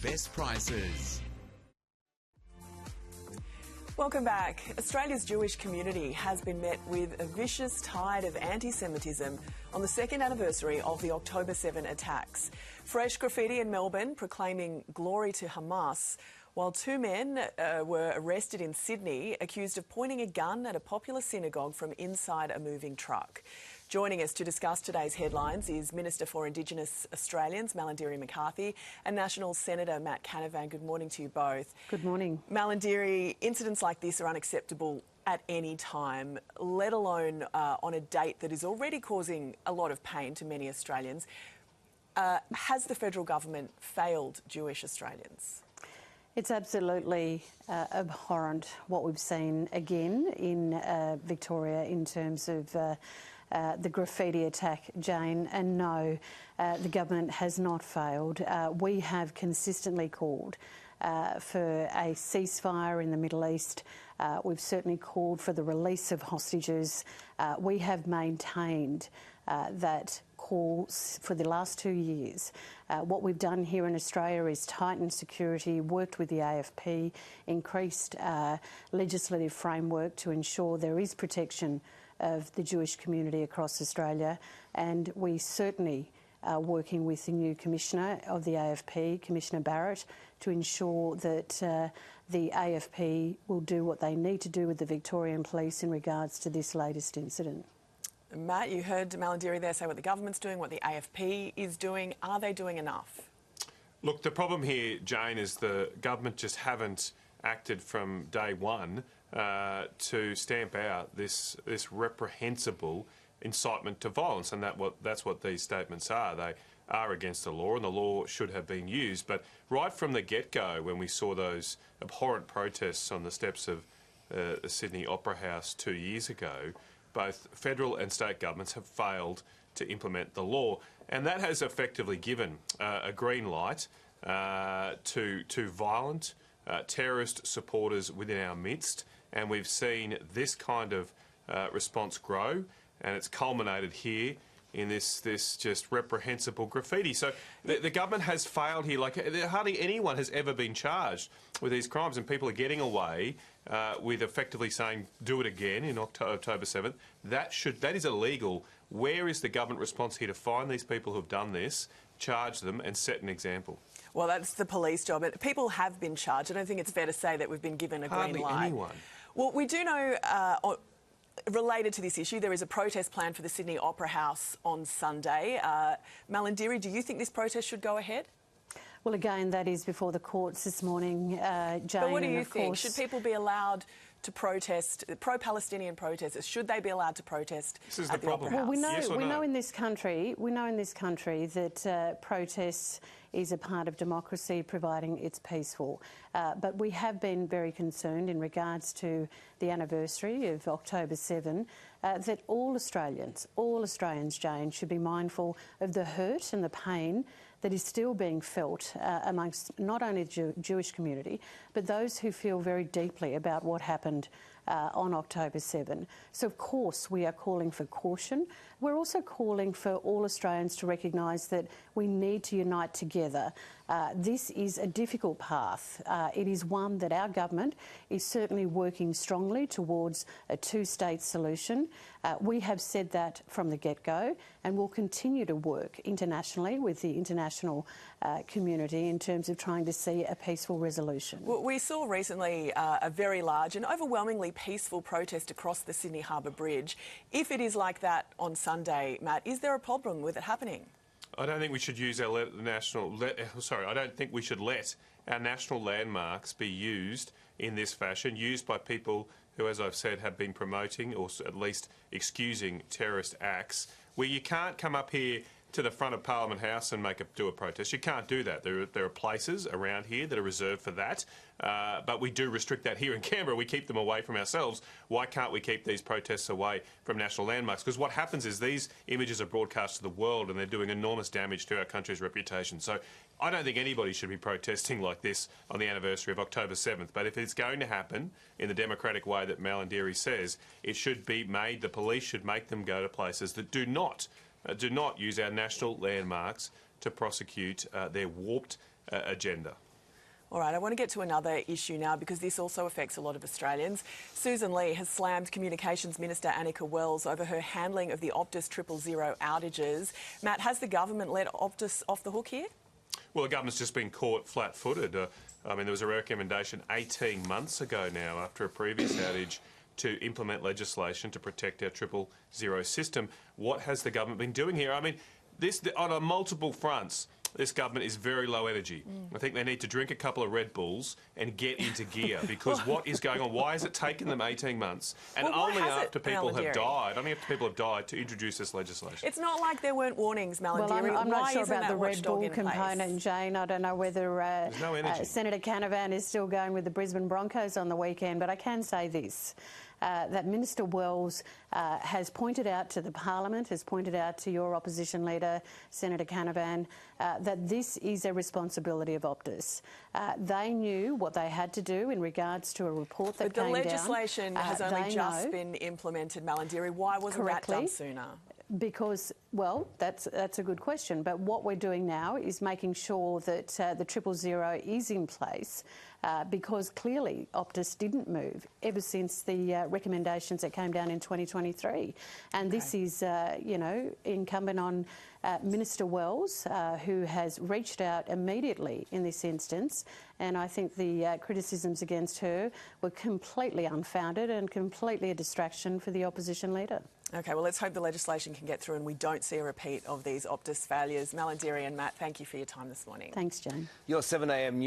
best prices. Welcome back. Australia's Jewish community has been met with a vicious tide of anti-Semitism on the second anniversary of the October 7 attacks. Fresh graffiti in Melbourne proclaiming glory to Hamas, while two men were arrested in Sydney accused of pointing a gun at a popular synagogue from inside a moving truck. Joining us to discuss today's headlines is Minister for Indigenous Australians, Malarndirri McCarthy, and National Senator M.Canavan. Good morning to you both. Good morning. Malarndirri, incidents like this are unacceptable at any time, let alone on a date that is already causing a lot of pain to many Australians. Has the federal government failed Jewish Australians? It's absolutely abhorrent what we've seen again in Victoria in terms of the graffiti attack, Jane, and no, the government has not failed. We have consistently called for a ceasefire in the Middle East. We've certainly called for the release of hostages. We have maintained that call for the last 2 years. What we've done here in Australia is tightened security, worked with the AFP, increased legislative framework to ensure there is protection of the Jewish community across Australia, and we certainly are working with the new Commissioner of the AFP, Commissioner Barrett, to ensure that the AFP will do what they need to do with the Victorian Police in regards to this latest incident. Matt, you heard Malarndirri there say what the government's doing, what the AFP is doing. Are they doing enough? Look, the problem here, Jane, is the government just haven't acted from day one to stamp out this reprehensible incitement to violence, and that's what these statements are. They are against the law, and the law should have been used. But right from the get-go, when we saw those abhorrent protests on the steps of the Sydney Opera House 2 years ago, both federal and state governments have failed to implement the law, and that has effectively given a green light to violent terrorist supporters within our midst. And we've seen this kind of response grow, and it's culminated here in this just reprehensible graffiti. So the government has failed here. Like, hardly anyone has ever been charged with these crimes, and people are getting away with effectively saying, do it again in October 7th. That is illegal. Where is the government response here to find these people who have done this, charge them and set an example? Well, that's the police job. People have been charged. I don't think it's fair to say that we've been given a green light. Hardly anyone. Well, we do know, related to this issue, there is a protest planned for the Sydney Opera House on Sunday. Malarndirri, do you think this protest should go ahead? Well, again, that is before the courts this morning, Jane. But what do you think? Should people be allowed to protest, pro-Palestinian protesters, should they be allowed to protest this is at the the problem. Opera House? Well, we know in this country that protests is a part of democracy, providing it's peaceful. But we have been very concerned in regards to the anniversary of October 7 that all Australians, Jane, should be mindful of the hurt and the pain that is still being felt amongst not only the Jewish community, but those who feel very deeply about what happened on October 7. So, of course, we are calling for caution. We're also calling for all Australians to recognise that we need to unite together. This is a difficult path. It is one that our government is certainly working strongly towards a two-state solution. We have said that from the get-go, and we'll continue to work internationally with the international community in terms of trying to see a peaceful resolution. Well, we saw recently a very large and overwhelmingly peaceful protest across the Sydney Harbour Bridge. If it is like that on Sunday, Matt, is there a problem with it happening? I don't think we should use our I don't think we should let our national landmarks be used in this fashion, used by people who, as I've said, have been promoting or at least excusing terrorist acts, where you can't come up here to the front of Parliament House and do a protest. You can't do that. There are places around here that are reserved for that, but we do restrict that here in Canberra. We keep them away from ourselves. Why can't we keep these protests away from national landmarks? Because what happens is these images are broadcast to the world and they're doing enormous damage to our country's reputation. So I don't think anybody should be protesting like this on the anniversary of October 7th. But if it's going to happen in the democratic way that Malarndirri says, it should be made, the police should make them go to places that do not use our national landmarks to prosecute their warped agenda. All right, I want to get to another issue now because this also affects a lot of Australians. Susan Lee has slammed Communications Minister Annika Wells over her handling of the Optus 000 outages. Matt, has the government let Optus off the hook here? Well, the government's just been caught flat-footed. I mean, there was a recommendation 18 months ago now after a previous outage to implement legislation to protect our 000 system. What has the government been doing here? I mean, this on multiple fronts. This government is very low energy. I think they need to drink a couple of Red Bulls and get into gear because what is going on? Why has it taken them 18 months? And only after people have died, to introduce this legislation. It's not like there weren't warnings, Malandiri. Well, I'm not sure about the Red Bull component, Jane. I don't know whether Senator Canavan is still going with the Brisbane Broncos on the weekend, but I can say this. That Minister Wells has pointed out to the Parliament, has pointed out to your opposition leader, Senator Canavan, that this is a responsibility of Optus. They knew what they had to do in regards to a report that came down. But the legislation has only just been implemented, Malandiri. Why wasn't that done sooner? Because, well, that's a good question. But what we're doing now is making sure that the 000 is in place because clearly Optus didn't move ever since the recommendations that came down in 2023. And this is, incumbent on Minister Wells, who has reached out immediately in this instance. And I think the criticisms against her were completely unfounded and completely a distraction for the opposition leader. OK, well, let's hope the legislation can get through and we don't see a repeat of these Optus failures. Malandiri and Matt, thank you for your time this morning. Thanks, Jane. Your 7am news.